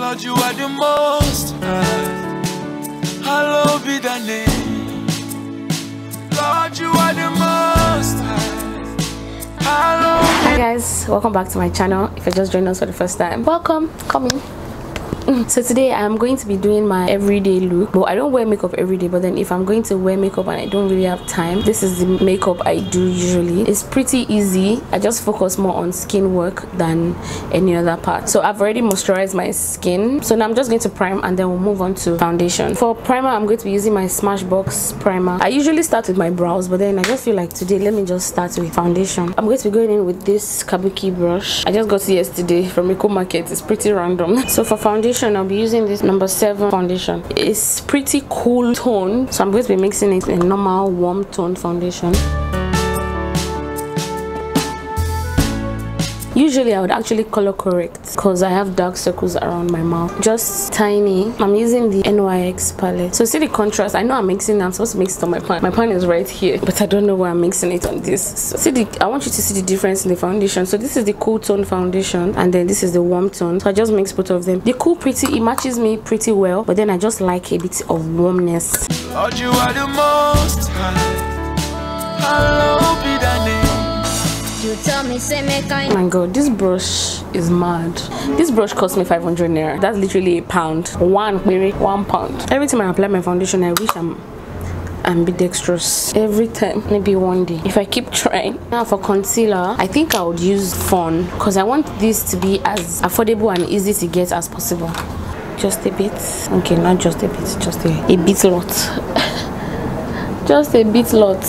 Lord, you are the most high. Hallowed be thy name. Lord, you are the most high. Hallowed. Hi guys, welcome back to my channel. If you're just joining us for the first time, welcome. Come in. So today I'm going to be doing my everyday look, but I don't wear makeup every day. But then if I'm going to wear makeup and I don't really have time, this is the makeup I do usually. It's pretty easy. I just focus more on skin work than any other part. So I've already moisturized my skin, so now I'm just going to prime and then we'll move on to foundation. For primer, I'm going to be using my Smashbox Primer. I usually start with my brows, but then I just feel like today let me just start with foundation. I'm going to be going in with this kabuki brush. I just got it yesterday from Eco Market. It's pretty random. So for foundation, I'll be using this No7 Foundation. It's pretty cool tone, so I'm going to be mixing it in normal warm tone foundation. Usually I would actually color correct because I have dark circles around my mouth, just tiny. I'm using the NYX palette. So see the contrast. I know I'm mixing it. I'm supposed to mix it on my pan. My pan is right here, but I don't know where I'm mixing it on this. So see I want you to see the difference in the foundation. So this is the cool tone foundation and then this is the warm tone. So I just mix both of them. The cool it matches me pretty well, but then I just like a bit of warmness. Lord, you are the most high. Hallowed be thy name. You tell me, say make I. Oh my god, this brush is mad. This brush cost me 500 naira. That's literally £1. £1. Every time I apply my foundation, I wish I'm ambidextrous. Every time, maybe one day if I keep trying. Now for concealer, I think I would use Fawn because I want this to be as affordable and easy to get as possible. Just a bit. Okay, not just a bit, just a bit lot. Just a bit lot.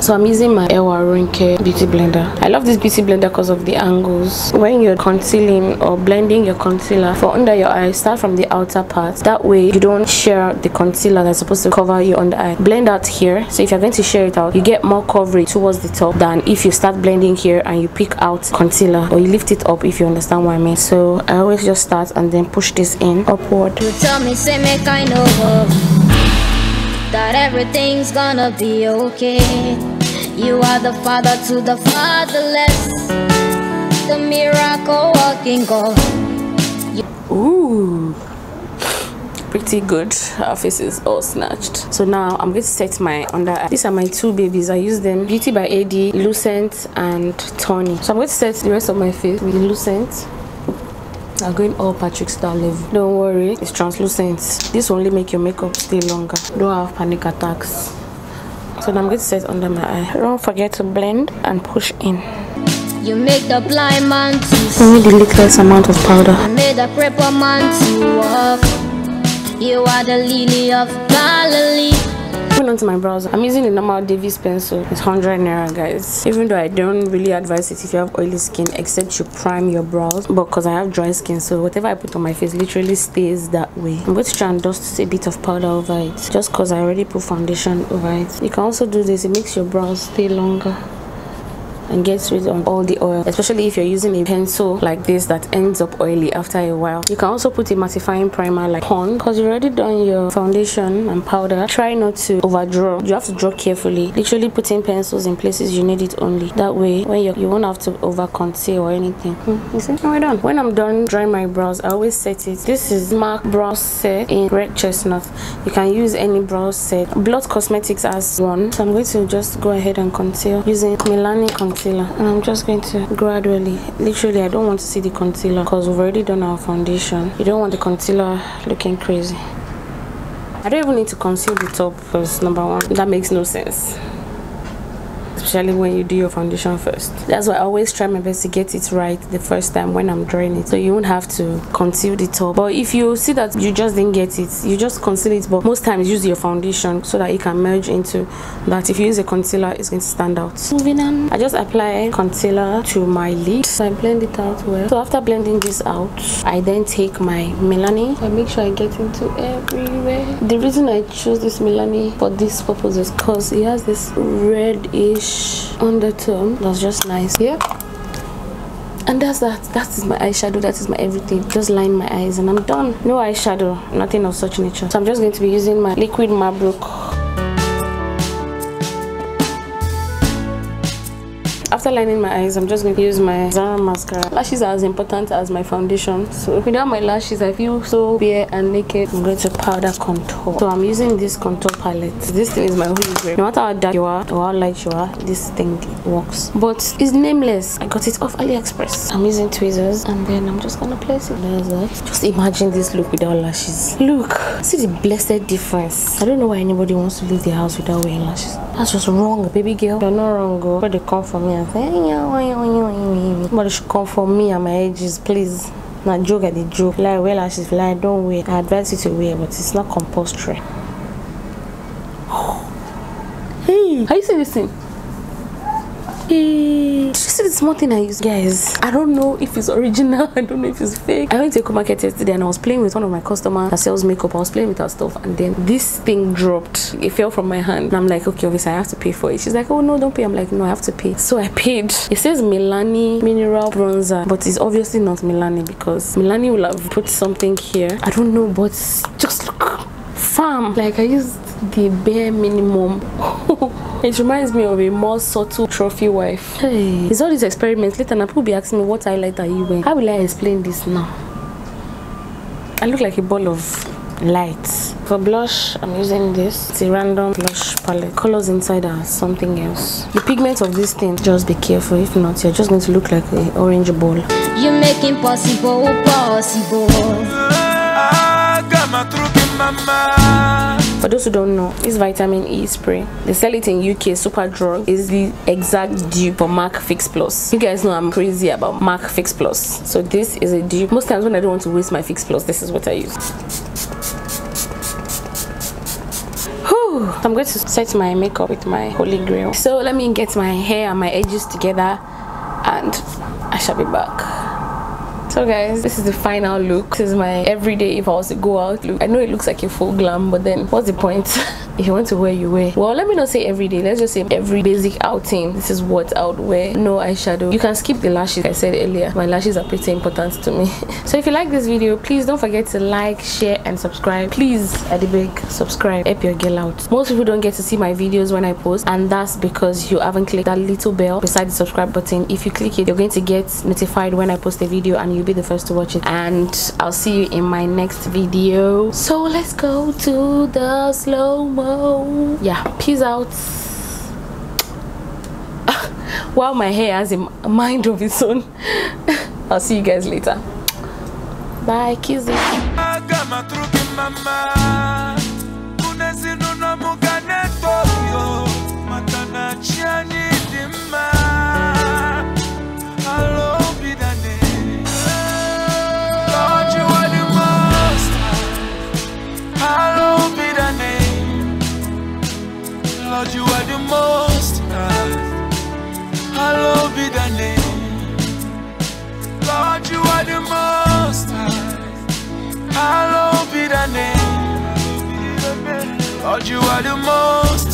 So I'm using my Elle beauty blender. I love this beauty blender because of the angles. When you're concealing or blending your concealer for under your eye, start from the outer part. That way you don't shear out the concealer that's supposed to cover you on the eye. Blend out here. So if you're going to shear it out, you get more coverage towards the top than if you start blending here and you pick out concealer or you lift it up, if you understand what I mean. So I always just start and then push this in upward. You tell me, say make I know that everything's gonna be okay. You are the father to the fatherless, the miracle working God. Ooh, pretty good. Our face is all snatched. So now I'm going to set my under eye. These are my two babies. I use them, Beauty by AD, Lucent and Tony. So I'm going to set the rest of my face with Lucent. I'm going all Patrick Star level. Don't worry, it's translucent. This will only make your makeup stay longer. Don't have panic attacks. So now I'm going to set under my eye. Don't forget to blend and push in. You make the blind man to see. Only the littlest amount of powder. You made the crippled man to walk. You are the lily of Galilee. Moving on to my brows, I'm using the normal Davis pencil. It's 100 naira, guys. Even though I don't really advise it if you have oily skin, except you prime your brows. But because I have dry skin, so whatever I put on my face literally stays that way. I'm going to try and dust a bit of powder over it, just because I already put foundation over it. You can also do this. It makes your brows stay longer and gets rid of all the oil, especially if you're using a pencil like this that ends up oily after a while. You can also put a mattifying primer like Fawn because you've already done your foundation and powder. Try not to overdraw. You have to draw carefully, literally putting pencils in places you need it only. That way when you won't have to over conceal or anything. You see, now we're done. When I'm done drying my brows, I always set it. This is MAC brow set in red chestnut. You can use any brow set. Blot Cosmetics has one, so I'm going to just go ahead and conceal using Milani Concaler. And I'm just going to gradually, literally I don't want to see the concealer because we've already done our foundation. You don't want the concealer looking crazy. I don't even need to conceal the top because number one, that makes no sense, especially when you do your foundation first. That's why I always try my best to get it right the first time when I'm drawing it, so you won't have to conceal the top. But if you see that you just didn't get it, you just conceal it. But most times use your foundation so that it can merge into that. If you use a concealer, it's going to stand out. Moving on, I just apply concealer to my lid, so I blend it out well. So after blending this out, I then take my Milani. I make sure I get into everywhere. The reason I chose this Milani for this purpose is because it has this reddish undertone that's just nice. Yep. And that is my eyeshadow. That is my everything. Just line my eyes and I'm done. No eyeshadow, nothing of such nature. So I'm just going to be using my liquid Mabrook. after lining my eyes, I'm just going to use my Zara mascara. Lashes are as important as my foundation, so without my lashes I feel so bare and naked. I'm going to powder contour. So I'm using this contour palette. This thing is my holy grail. No matter how dark you are or how light you are, this thing works. But it's nameless. I got it off AliExpress. I'm using tweezers and then I'm just gonna place it. There's that. Just imagine this look without lashes. Look, see the blessed difference. I don't know why anybody wants to leave their house without wearing lashes. That's just wrong, baby girl. You're not wrong, girl. But they come for me and say, but they should come for me and my edges, please. Not joke at the joke. Like wear lashes, like don't wear. I advise you to wear, but it's not compulsory. Hey, how you see this thing? Hey, did you see the small thing I use, guys? I don't know if it's original. I don't know if it's fake. I went to a market yesterday and I was playing with one of my customers that sells makeup. I was playing with her stuff and then this thing dropped. It fell from my hand and I'm like, okay, obviously I have to pay for it. She's like, oh no, don't pay. I'm like, no, I have to pay. So I paid. It says Milani mineral bronzer, but it's obviously not Milani because Milani will have put something here. I don't know, but just look farm. Like I used the bare minimum. It reminds me of a more subtle trophy wife. Hey, it's all these experiments. Later now people be asking me what highlight are you wearing. How will I explain this now? I look like a ball of light. For blush, I'm using this. It's a random blush palette. Colors inside are something else. The pigment of this thing, just be careful. If not, you're just going to look like an orange ball. You make impossible possible. For those who don't know, this vitamin E spray, they sell it in UK. Superdrug is the exact dupe for MAC Fix Plus. You guys know I'm crazy about MAC Fix Plus, so this is a dupe. Most times when I don't want to waste my Fix Plus, this is what I use. Whew. I'm going to set my makeup with my holy grail. So let me get my hair and my edges together and I shall be back. So guys, this is the final look. This is my everyday if I was to go out look. I know it looks like a full glam, but then what's the point? If you want to wear, you wear. Well, let me not say every day. Let's just say every basic outing. This is what I would wear. No eyeshadow. You can skip the lashes. I said earlier, my lashes are pretty important to me. So if you like this video, please don't forget to like, share, and subscribe. Please, I beg, subscribe. Help your girl out. Most people don't get to see my videos when I post, and that's because you haven't clicked that little bell beside the subscribe button. If you click it, you're going to get notified when I post a video, and you'll be the first to watch it. And I'll see you in my next video. So let's go to the slow-mo. Yeah, peace out. Wow, my hair has a mind of its own. I'll see you guys later. Bye, kisses. Lord, you are the most high. Hallowed be thy name. Lord, you are the most high. Hallowed be thy name. Lord, you are the most